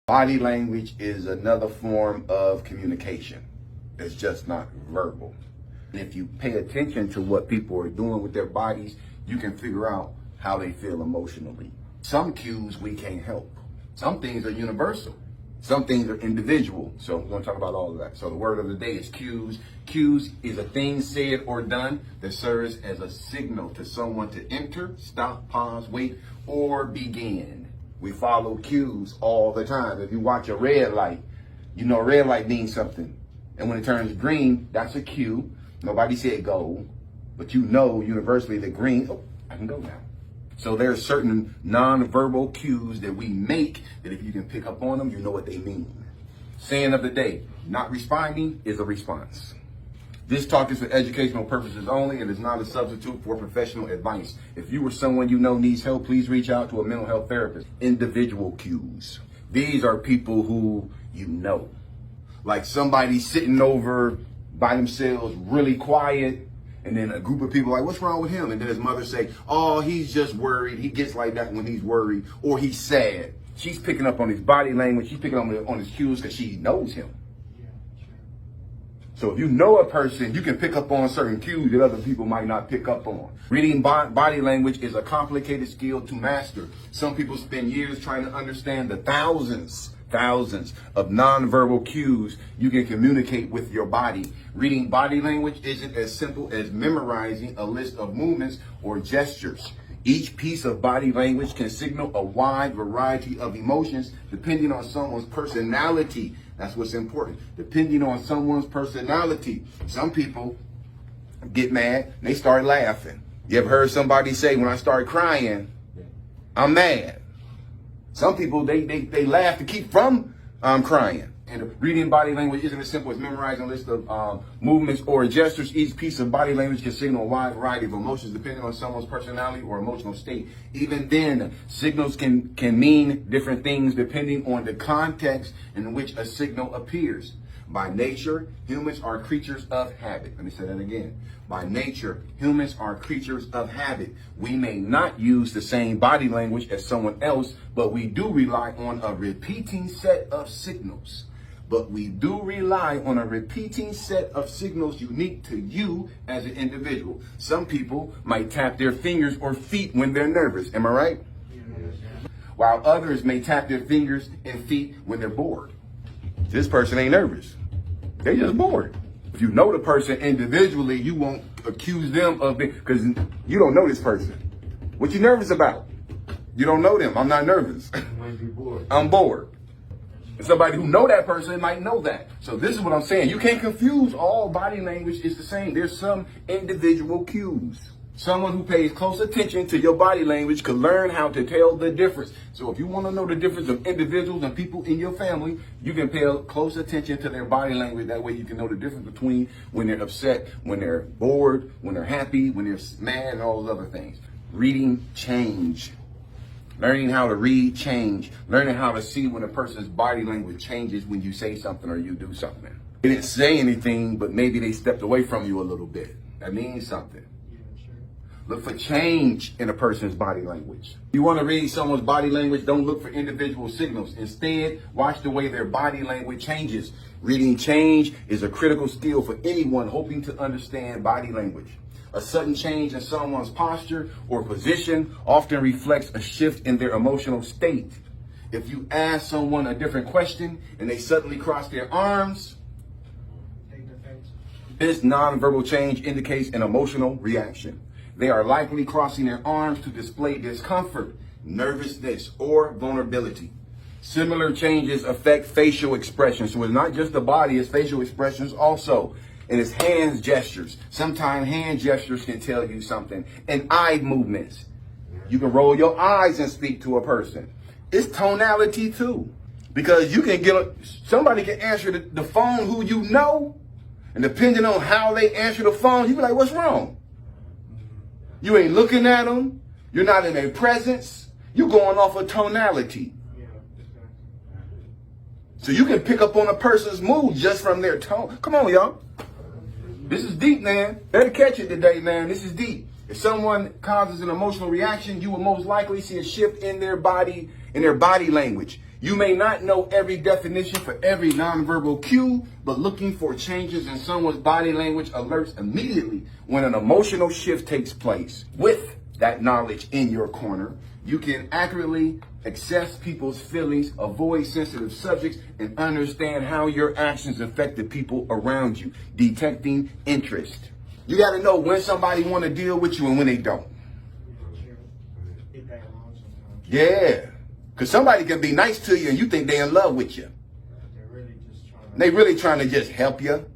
Body language is another form of communication. It's just not verbal. And if you pay attention to what people are doing with their bodies, you can figure out how they feel emotionally. Some cues we can't help. Some things are universal. Some things are individual. So we're going to talk about all of that. So the word of the day is cues. Cues is a thing said or done that serves as a signal to someone to enter, stop, pause, wait, or begin. We follow cues all the time. If you watch a red light, you know a red light means something. And when it turns green, that's a cue. Nobody said go, but you know universally that green, oh, I can go now. So there are certain nonverbal cues that we make that if you can pick up on them, you know what they mean. Saying of the day, not responding is a response. This talk is for educational purposes only and is not a substitute for professional advice. If you or someone you know needs help, please reach out to a mental health therapist. Individual cues. These are people who you know. Like somebody sitting over by themselves, really quiet, and then a group of people like, what's wrong with him? And then his mother say, oh, he's just worried. He gets like that when he's worried, or he's sad. She's picking up on his body language. She's picking up on his cues because she knows him. So if you know a person, you can pick up on certain cues that other people might not pick up on. Reading body language is a complicated skill to master. Some people spend years trying to understand the thousands of nonverbal cues you can communicate with your body. Reading body language isn't as simple as memorizing a list of movements or gestures. Each piece of body language can signal a wide variety of emotions depending on someone's personality. That's what's important. Depending on someone's personality. Some people get mad and they start laughing. You ever heard somebody say, when I start crying, I'm mad? Some people, they laugh to keep from crying. And reading body language isn't as simple as memorizing a list of movements or gestures. Each piece of body language can signal a wide variety of emotions depending on someone's personality or emotional state. Even then, signals can mean different things depending on the context in which a signal appears. By nature, humans are creatures of habit. Let me say that again. By nature, humans are creatures of habit. We may not use the same body language as someone else, but we do rely on a repeating set of signals. Unique to you as an individual. Some people might tap their fingers or feet when they're nervous. Am I right? While others may tap their fingers and feet when they're bored. This person ain't nervous. They just bored. If you know the person individually, you won't accuse them of it because you don't know this person. What you nervous about? You don't know them. I'm not nervous. I'm bored. And somebody who know that person might know that. So this is what I'm saying. You can't confuse all body language is the same. There's some individual cues. Someone who pays close attention to your body language could learn how to tell the difference. So if you want to know the difference of individuals and people in your family, you can pay close attention to their body language. That way you can know the difference between when they're upset, when they're bored, when they're happy, when they're mad, and all those other things. Reading change. Learning how to read change. Learning how to see when a person's body language changes when you say something or you do something. They didn't say anything, but maybe they stepped away from you a little bit. That means something. Look for change in a person's body language. If you want to read someone's body language, don't look for individual signals. Instead, watch the way their body language changes. Reading change is a critical skill for anyone hoping to understand body language. A sudden change in someone's posture or position often reflects a shift in their emotional state. If you ask someone a different question and they suddenly cross their arms, this nonverbal change indicates an emotional reaction. They are likely crossing their arms to display discomfort, nervousness, or vulnerability. Similar changes affect facial expressions. So it's not just the body, it's facial expressions also. And it's hand gestures. Sometimes hand gestures can tell you something. And eye movements. You can roll your eyes and speak to a person. It's tonality too. Because you can somebody can answer the phone who you know. And depending on how they answer the phone, you be like, what's wrong? You ain't looking at them. You're not in their presence. You're going off of tonality. So you can pick up on a person's mood just from their tone. Come on, y'all. This is deep, man. Better catch it today, man. This is deep. If someone causes an emotional reaction, you will most likely see a shift in their body language. You may not know every definition for every nonverbal cue, but looking for changes in someone's body language alerts immediately when an emotional shift takes place. With that knowledge in your corner, you can accurately assess people's feelings, avoid sensitive subjects, and understand how your actions affect the people around you. Detecting interest. You got to know when somebody want to deal with you and when they don't. Yeah. Because somebody can be nice to you and you think they're in love with you. They really trying to just help you.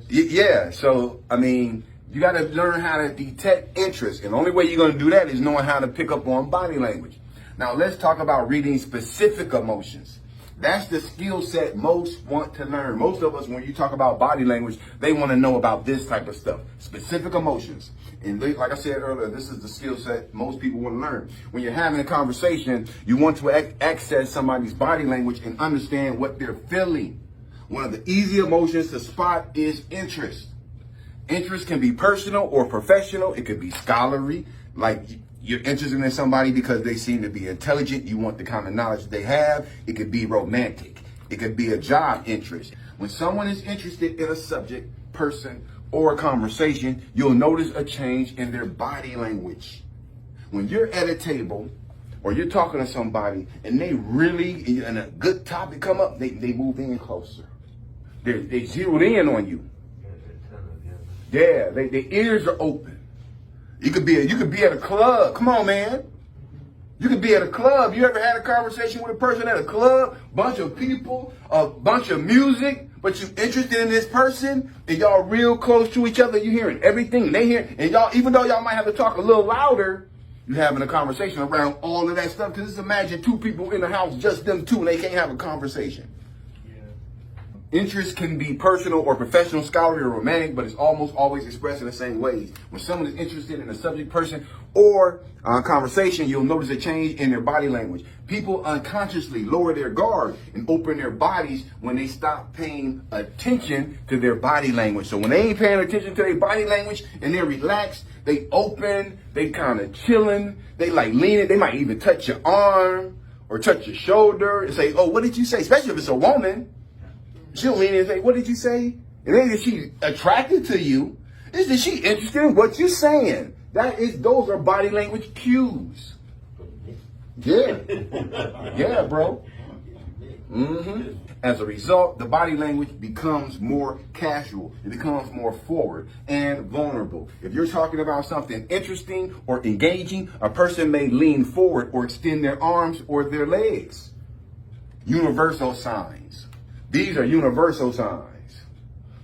Yeah. So, I mean, you got to learn how to detect interest. And the only way you're going to do that is knowing how to pick up on body language. Now, let's talk about reading specific emotions. That's the skill set most want to learn. Most of us, when you talk about body language, they want to know about this type of stuff. Specific emotions. And like I said earlier, this is the skill set most people want to learn. When you're having a conversation, you want to access somebody's body language and understand what they're feeling. One of the easy emotions to spot is interest. Interest can be personal or professional. It could be scholarly, like you're interested in somebody because they seem to be intelligent. You want the kind of knowledge they have. It could be romantic. It could be a job interest. When someone is interested in a subject, person, or a conversation, you'll notice a change in their body language. When you're at a table or you're talking to somebody and they really, and a good topic come up, they move in closer. They zeroed in on you. Yeah, their ears are open. You could be at a club. Come on, man. You could be at a club. You ever had a conversation with a person at a club? Bunch of people, a bunch of music, but you interested in this person and y'all real close to each other. You hearing everything they hear, and y'all, even though y'all might have to talk a little louder, you having a conversation around all of that stuff. Because just imagine two people in the house, just them two, and they can't have a conversation. Interest can be personal or professional, scholarly or romantic, but it's almost always expressed in the same ways. When someone is interested in a subject, person, or conversation, you'll notice a change in their body language. People unconsciously lower their guard and open their bodies when they stop paying attention to their body language. So when they ain't paying attention to their body language and they're relaxed, they open, they kind of chilling, they like leaning, they might even touch your arm or touch your shoulder and say, oh, what did you say? Especially if it's a woman. She'll lean in and say, what did you say? And then is she attracted to you? Is she interested in what you're saying? Those are body language cues. Yeah. Yeah, bro. Mm-hmm. As a result, the body language becomes more casual. It becomes more forward and vulnerable. If you're talking about something interesting or engaging, a person may lean forward or extend their arms or their legs. Universal signs. These are universal signs.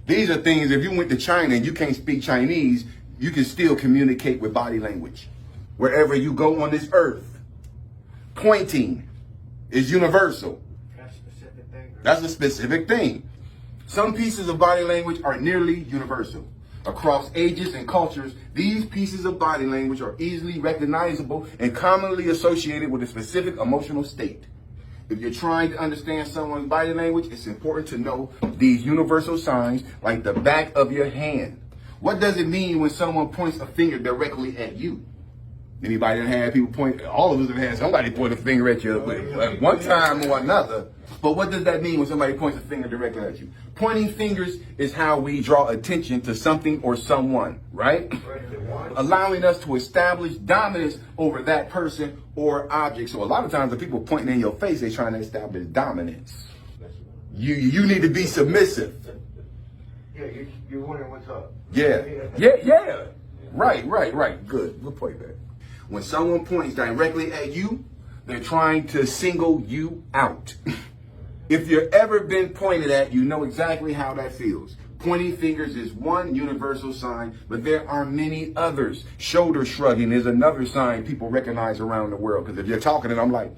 These are things, if you went to China and you can't speak Chinese, you can still communicate with body language. Wherever you go on this earth, pointing is universal. That's a specific thing. That's a specific thing. Some pieces of body language are nearly universal. Across ages and cultures, these pieces of body language are easily recognizable and commonly associated with a specific emotional state. If you're trying to understand someone's body language, it's important to know these universal signs like the back of your hand. What does it mean when someone points a finger directly at you? Anybody that had people point, all of us have had somebody point a finger at you at one time or another. But what does that mean when somebody points a finger directly at you? Pointing fingers is how we draw attention to something or someone, right? Allowing us to establish dominance over that person or object. So a lot of times the people pointing in your face, they're trying to establish dominance. You need to be submissive. Yeah, you're wondering what's up. Yeah. Right. Good point there. When someone points directly at you, they're trying to single you out. If you've ever been pointed at, you know exactly how that feels. Pointing fingers is one universal sign, but there are many others. Shoulder shrugging is another sign people recognize around the world. Because if you're talking and I'm like,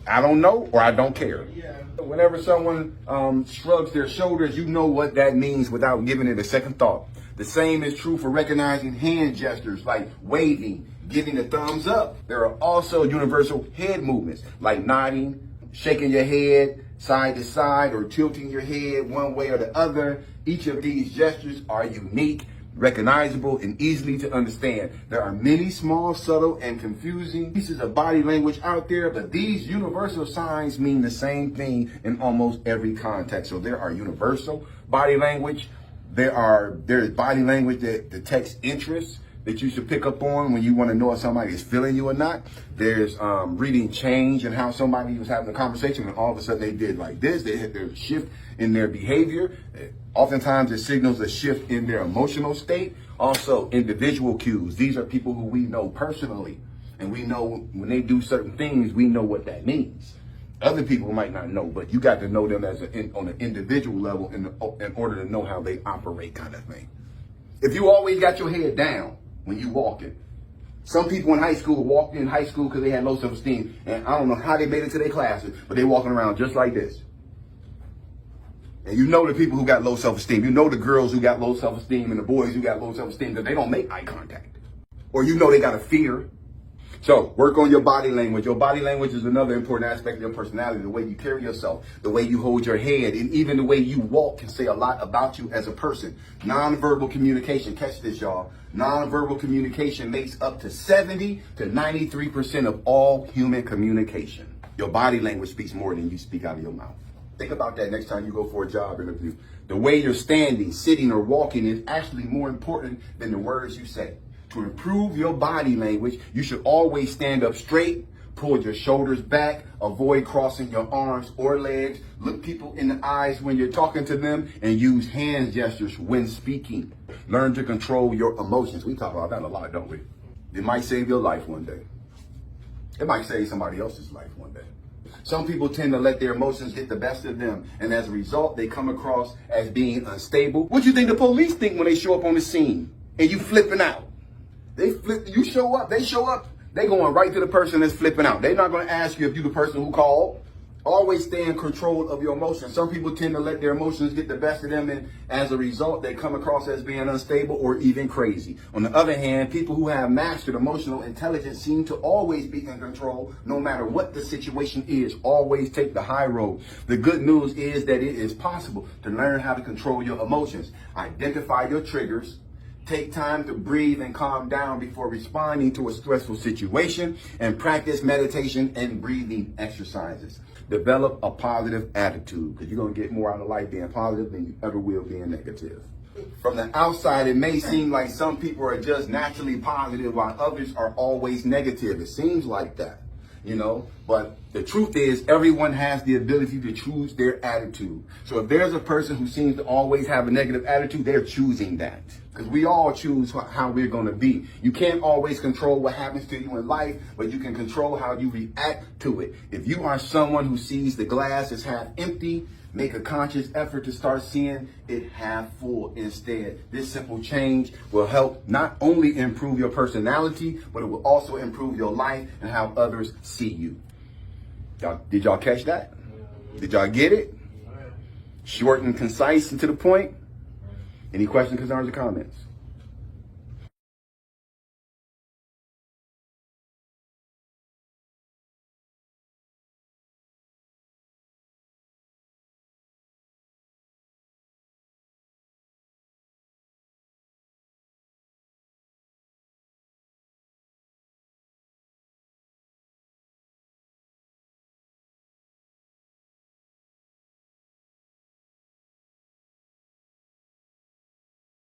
I don't know, or I don't care. Yeah. Whenever someone shrugs their shoulders, you know what that means without giving it a second thought. The same is true for recognizing hand gestures like waving, giving a thumbs up. There are also universal head movements like nodding, shaking your head side to side, or tilting your head one way or the other. Each of these gestures are unique, recognizable, and easily to understand. There are many small, subtle, and confusing pieces of body language out there, but these universal signs mean the same thing in almost every context. So there are universal body language. There's body language that detects interest that you should pick up on when you want to know if somebody is feeling you or not. There's reading change and how somebody was having a conversation and all of a sudden they did like this. They had their shift in their behavior. Oftentimes it signals a shift in their emotional state. Also, individual cues. These are people who we know personally. And we know when they do certain things, we know what that means. Other people might not know, but you got to know them on an individual level in order to know how they operate, kind of thing. If you always got your head down when you walking, some people in high school walked in high school because they had low self-esteem, and I don't know how they made it to their classes, but they walking around just like this. And you know the people who got low self-esteem. You know the girls who got low self-esteem and the boys who got low self-esteem because they don't make eye contact. Or you know they got a fear. So work on your body language. Your body language is another important aspect of your personality. The way you carry yourself, the way you hold your head, and even the way you walk can say a lot about you as a person. Nonverbal communication, catch this, y'all. Nonverbal communication makes up to 70 to 93% of all human communication. Your body language speaks more than you speak out of your mouth. Think about that next time you go for a job interview. The way you're standing, sitting, or walking is actually more important than the words you say. To improve your body language, you should always stand up straight, pull your shoulders back, avoid crossing your arms or legs, look people in the eyes when you're talking to them, and use hand gestures when speaking. Learn to control your emotions. We talk about that a lot, don't we? It might save your life one day. It might save somebody else's life one day. Some people tend to let their emotions get the best of them, and as a result, they come across as being unstable. What do you think the police think when they show up on the scene and you flipping out? You show up, they show up, they going right to the person that's flipping out. They're not going to ask you if you're the person who called. Always stay in control of your emotions. Some people tend to let their emotions get the best of them, and as a result, they come across as being unstable or even crazy. On the other hand, people who have mastered emotional intelligence seem to always be in control, no matter what the situation is. Always take the high road. The good news is that it is possible to learn how to control your emotions. Identify your triggers. Take time to breathe and calm down before responding to a stressful situation, and practice meditation and breathing exercises. Develop a positive attitude, because you're going to get more out of life being positive than you ever will being negative. From the outside, it may seem like some people are just naturally positive while others are always negative. It seems like that, but the truth is everyone has the ability to choose their attitude. So if there's a person who seems to always have a negative attitude, they're choosing that. Because we all choose how we're going to be. You can't always control what happens to you in life, but you can control how you react to it. If you are someone who sees the glass as half empty, make a conscious effort to start seeing it half full instead. This simple change will help not only improve your personality, but it will also improve your life and how others see you. Did y'all catch that? Did y'all get it? Short and concise and to the point? Any questions, concerns, or comments?